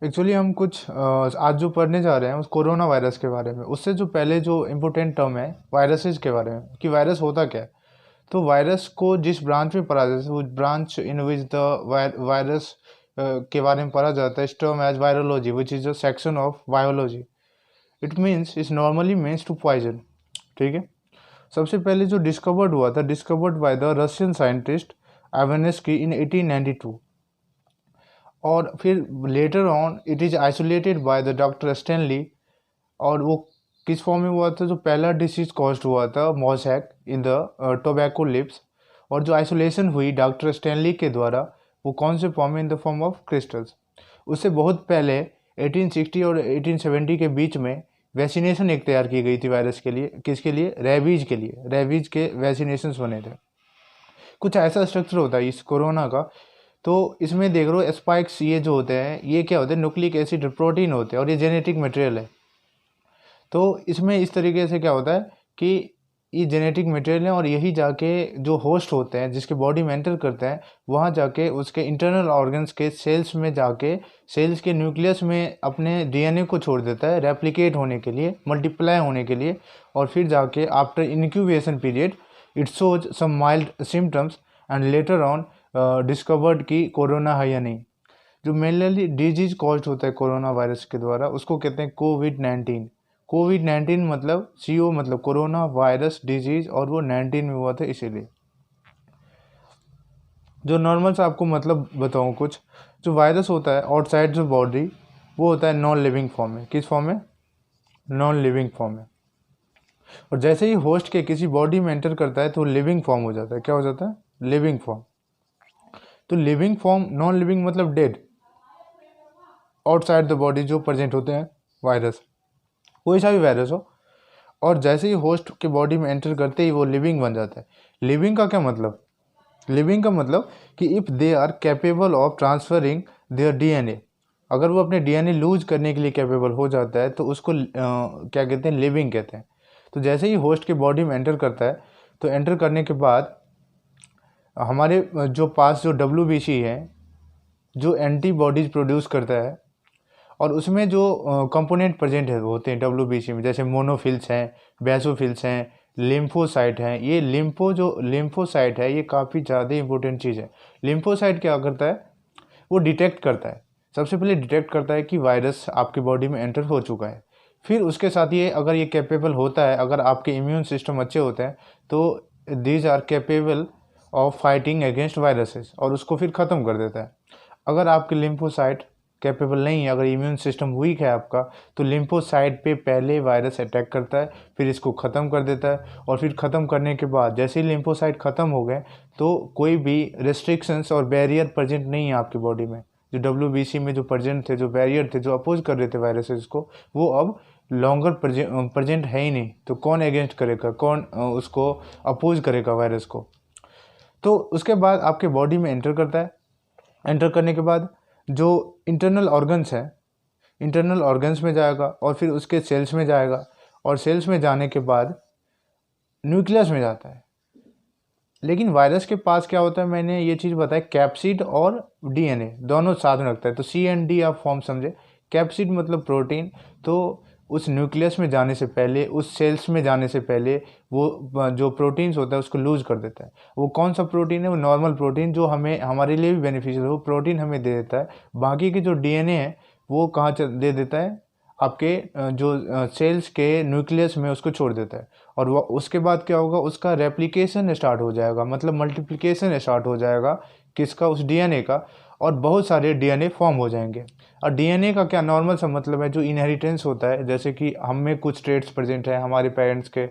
Actually हम कुछ आज जो पढ़ने जा रहे हैं उस कोरोना वायरस के बारे में। उससे जो पहले जो इम्पोर्टेंट टर्म है वायरसेस के बारे में, कि वायरस होता क्या है। तो वायरस को जिस ब्रांच में पढ़ा जाता है, वो branch in which the virus के बारे में पढ़ा जाता है, इस term as virology, which is a section of biology. It means is normally means to poison. ठीक है। सबसे पहले जो डिस्कवर्ड हुआ था, discovered by the Russian scientist Ivanovsky in 1892। और फिर later on it is isolated by the doctor Stanley. और वो किस फॉर्म में हुआ था, जो पहला डिसीज कॉज हुआ था मॉसैक इन द टोबैको लिप्स। और जो आइसोलेशन हुई डॉक्टर स्टैनली के द्वारा, वो कौन से फॉर्म में, in the form of crystals. उससे बहुत पहले 1860 और 1870 के बीच में वैक्सीनेशन एक तैयार की गई थी वायरस के लिए। किसके लिए? रेबीज के लिए। रेबीज के वैक्सीनेशन बने थे। कुछ ऐसा स्ट्रक्चर होता है इस कोरोना का। तो इसमें देख लो स्पाइक्स ये जो होते हैं, ये क्या होते हैं? न्यूक्लिक एसिड प्रोटीन होते हैं, और ये जेनेटिक मटेरियल है। तो इसमें इस तरीके से क्या होता है कि ये जेनेटिक मटेरियल है, और यही जाके जो होस्ट होते हैं जिसके बॉडी में एंटर करते हैं, वहाँ जाके उसके इंटरनल ऑर्गन्स के सेल्स में जाके सेल्स के न्यूक्लियस में अपने डीएनए को छोड़ देता है रेप्लिकेट होने के लिए, मल्टीप्लाई होने के लिए। और फिर जाके after incubation period it shows some mild symptoms and later on discovered कि कोरोना है या नहीं। जो मेनली डिजीज कॉज होता है कोरोना वायरस के द्वारा, उसको कहते हैं कोविड-19। कोविड-19 मतलब CO मतलब कोरोना वायरस डिजीज, और वो 19 में हुआ था इसीलिए। जो नॉर्मल से आपको मतलब बताऊँ कुछ, जो वायरस होता है आउटसाइड जो बॉडी, वो होता है नॉन लिविंग फॉर्म में। किस फॉर्म में? नॉन लिविंग फॉर्म में। और जैसे ही होस्ट के किसी बॉडी में एंटर करता है तो लिविंग फॉर्म हो जाता है। क्या हो जाता है? Living form. तो लिविंग फॉर्म, नॉन लिविंग मतलब डेड, आउटसाइड द बॉडी जो प्रेजेंट होते हैं वायरस, कोई सा भी वायरस हो। और जैसे ही होस्ट के बॉडी में एंटर करते ही वो लिविंग बन जाता है। लिविंग का क्या मतलब? लिविंग का मतलब कि if they are capable of transferring their DNA, अगर वो अपने डीएनए लूज करने के लिए कैपेबल हो जाता है तो उसको क्या कहते हैं? लिविंग कहते हैं। तो जैसे ही होस्ट के बॉडी में एंटर करता है, तो एंटर करने के बाद हमारे जो पास जो WBC है, जो एंटीबॉडीज प्रोड्यूस करता है, और उसमें जो कंपोनेंट प्रेजेंट है होते हैं WBC में, जैसे मोनोफिल्स हैं, बेसोफिल्स हैं, लिम्फोसाइट हैं। ये जो लिम्फोसाइट है, ये काफ़ी ज़्यादा इंपॉर्टेंट चीज़ है। लिम्फोसाइट क्या करता है? वो डिटेक्ट करता है, सबसे पहले डिटेक्ट करता है कि वायरस आपकी बॉडी में एंटर हो चुका है। फिर उसके साथ ये, अगर ये कैपेबल होता है, अगर आपके इम्यून सिस्टम अच्छे होते हैं, तो these are capable of fighting against viruses, और उसको फिर ख़त्म कर देता है। अगर आपके लिम्फोसाइट कैपेबल नहीं है, अगर इम्यून सिस्टम वीक है आपका, तो लिम्फोसाइट पे पहले वायरस अटैक करता है, फिर इसको ख़त्म कर देता है। और फिर ख़त्म करने के बाद जैसे ही लिम्फोसाइट ख़त्म हो गए, तो कोई भी रिस्ट्रिक्शंस और बैरियर प्रेजेंट नहीं है आपकी बॉडी में। जो WBC में जो प्रेजेंट थे, जो बैरियर थे, जो अपोज कर रहे थे वायरसेस को, वो अब लॉन्गर प्रेजेंट है ही नहीं। तो कौन अगेंस्ट करेगा, कौन उसको अपोज करेगा वायरस को? तो उसके बाद आपके बॉडी में एंटर करता है। एंटर करने के बाद जो इंटरनल ऑर्गन्स हैं, इंटरनल ऑर्गन्स में जाएगा, और फिर उसके सेल्स में जाएगा, और सेल्स में जाने के बाद न्यूक्लियस में जाता है। लेकिन वायरस के पास क्या होता है, मैंने ये चीज़ बताई, कैप्सिड और डीएनए दोनों साथ में रखता है। तो C&D आप फॉर्म समझे। कैप्सिड मतलब प्रोटीन। तो उस न्यूक्लियस में जाने से पहले, उस सेल्स में जाने से पहले, वो जो प्रोटीन्स होता है उसको लूज कर देता है। वो कौन सा प्रोटीन है? वो नॉर्मल प्रोटीन, जो हमें, हमारे लिए भी बेनिफिशियल है, वो प्रोटीन हमें दे देता है। बाकी के जो डीएनए है, वो कहाँ दे देता है? आपके जो सेल्स के न्यूक्लियस में उसको छोड़ देता है। और वो उसके बाद क्या होगा? उसका रेप्लिकेशन स्टार्ट हो जाएगा, मतलब मल्टीप्लिकेशन स्टार्ट हो जाएगा। किसका? उस डीएनए का। और बहुत सारे डीएनए फॉर्म हो जाएंगे। और डीएनए का क्या नॉर्मल सा मतलब है, जो इनहेरिटेंस होता है, जैसे कि हम में कुछ ट्रेड्स प्रेजेंट है हमारे पेरेंट्स के।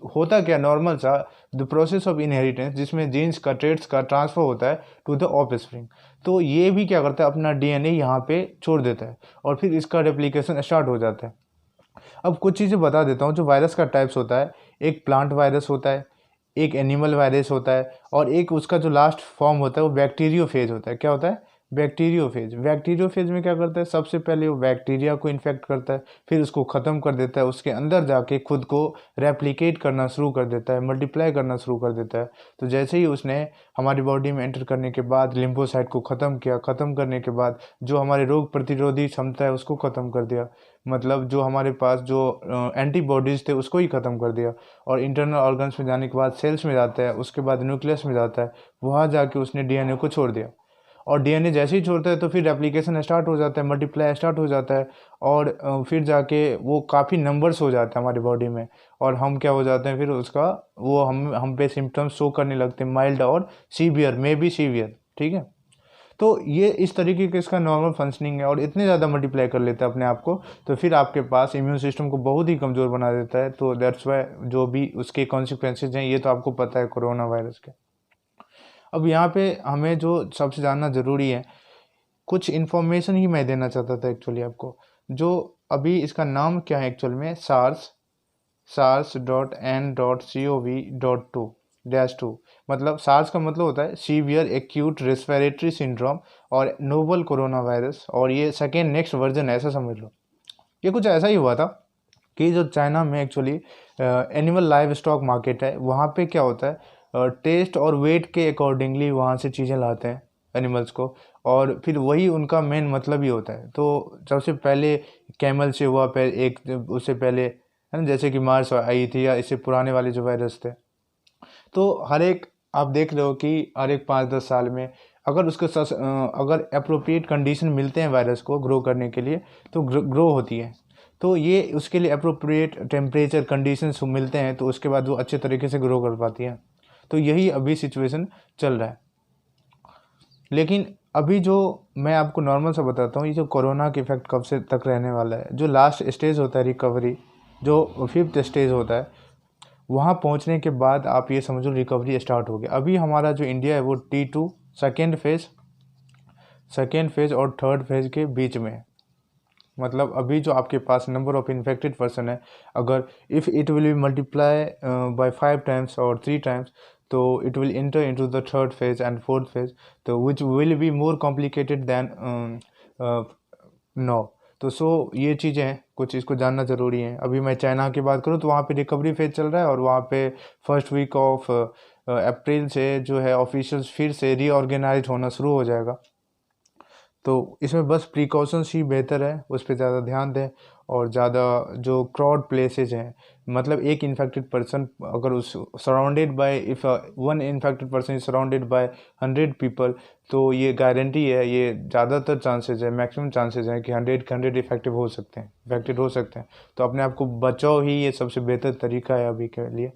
होता क्या नॉर्मल सा, द प्रोसेस ऑफ इनहेरिटेंस, जिसमें जीन्स का, ट्रेड्स का ट्रांसफर होता है टू द ऑफस्प्रिंग। तो ये भी क्या करता है? अपना डीएनए यहाँ पे छोड़ देता है, और फिर इसका रेप्लिकेशन स्टार्ट हो जाता है। अब कुछ चीज़ें बता देता हूँ जो वायरस का टाइप्स होता है। एक प्लांट वायरस होता है, एक एनिमल वायरस होता है, और एक उसका जो लास्ट फॉर्म होता है वो बैक्टीरियोफेज होता है। क्या होता है? बैक्टीरियोफेज। बैक्टीरियोफेज में क्या करता है, सबसे पहले वो बैक्टीरिया को इन्फेक्ट करता है, फिर उसको ख़त्म कर देता है, उसके अंदर जाके खुद को रेप्लिकेट करना शुरू कर देता है, मल्टीप्लाई करना शुरू कर देता है। तो जैसे ही उसने हमारी बॉडी में एंटर करने के बाद लिम्फोसाइट को ख़त्म किया, ख़त्म करने के बाद जो हमारे रोग प्रतिरोधी क्षमता है उसको ख़त्म कर दिया, मतलब जो हमारे पास जो एंटीबॉडीज़ थे उसको ही ख़त्म कर दिया, और इंटरनल ऑर्गन्स में जाने के बाद सेल्स में जाता है, उसके बाद न्यूक्लियस में जाता है, वहाँ जाके उसने डीएनए को छोड़ दिया। और डीएनए जैसे ही छोड़ता है तो फिर रेप्लिकेशन स्टार्ट हो जाता है, मल्टीप्लाई स्टार्ट हो जाता है, और फिर जाके वो काफ़ी नंबर्स हो जाते हैं हमारी बॉडी में, और हम क्या हो जाते हैं फिर उसका वो हम पे सिम्टम्स शो करने लगते हैं, माइल्ड और सीवियर, मे बी सीवियर। ठीक है, तो ये इस तरीके का इसका नॉर्मल फंक्शनिंग है, और इतने ज़्यादा मल्टीप्लाई कर लेता है अपने आप को, तो फिर आपके पास इम्यून सिस्टम को बहुत ही कमज़ोर बना देता है। तो दैट्स वाई जो भी उसके कॉन्सिक्वेंसेज हैं ये तो आपको पता है कोरोना वायरस के। अब यहाँ पे हमें जो सबसे जानना ज़रूरी है, कुछ इन्फॉर्मेशन ही मैं देना चाहता था एक्चुअली आपको। जो अभी इसका नाम क्या है एक्चुअल में, SARS.N.CoV.2-2, मतलब सार्स का मतलब होता है सीवियर एक्यूट रेस्पिरेटरी सिंड्रोम और नोवल कोरोना वायरस, और ये सेकेंड नेक्स्ट वर्जन ऐसा समझ लो। ये कुछ ऐसा ही हुआ था कि जो चाइना में actually animal live stock market है, वहाँ पे क्या होता है, टेस्ट और वेट के अकॉर्डिंगली वहाँ से चीज़ें लाते हैं एनिमल्स को, और फिर वही उनका मेन मतलब ही होता है। तो सबसे पहले कैमल से हुआ, उससे पहले है ना, जैसे कि मार्स आई थी, या इससे पुराने वाले जो वायरस थे। तो हर एक आप देख रहे हो कि हर एक 5-10 साल में अगर अगर अप्रोप्रिएट कंडीशन मिलते हैं वायरस को ग्रो करने के लिए तो ग्रो होती है। तो ये उसके लिए अप्रोप्रिएट टेम्परेचर कंडीशंस मिलते हैं तो उसके बाद वो अच्छे तरीके से ग्रो कर पाती है। तो यही अभी सिचुएशन चल रहा है। लेकिन अभी जो मैं आपको नॉर्मल सा बताता हूँ, ये जो कोरोना के इफेक्ट कब से तक रहने वाला है, जो लास्ट स्टेज होता है रिकवरी, जो 5th स्टेज होता है, वहाँ पहुँचने के बाद आप ये समझो रिकवरी स्टार्ट हो गया। अभी हमारा जो इंडिया है वो T2 सेकेंड फेज़ और थर्ड फेज़ के बीच में है। मतलब अभी जो आपके पास नंबर ऑफ इन्फेक्टेड पर्सन है, अगर if it will be multiply by 5 times और 3 टाइम्स, तो it will enter into the third phase and fourth phase, तो which will be more complicated than no. तो ये चीज़ें हैं, कुछ इसको जानना ज़रूरी है। अभी मैं चाइना की बात करूँ तो वहाँ पे रिकवरी फेज चल रहा है, और वहाँ पे फर्स्ट वीक ऑफ अप्रैल से जो है ऑफिशियल्स फिर से रीऑर्गेनाइज होना शुरू हो जाएगा। तो इसमें बस प्रिकॉशंस ही बेहतर है, उस पर ज़्यादा ध्यान दें, और ज़्यादा जो क्राउड प्लेसेस हैं, मतलब एक इन्फेक्टेड पर्सन अगर उस surrounded by if one infected person is surrounded by 100 people, तो ये गारंटी है, ये ज़्यादातर चांसेस है, मैक्सिमम चांसेस हैं कि 100 इफेक्टेड हो सकते हैं। तो अपने आप को बचाओ ही ये सबसे बेहतर तरीका है अभी के लिए।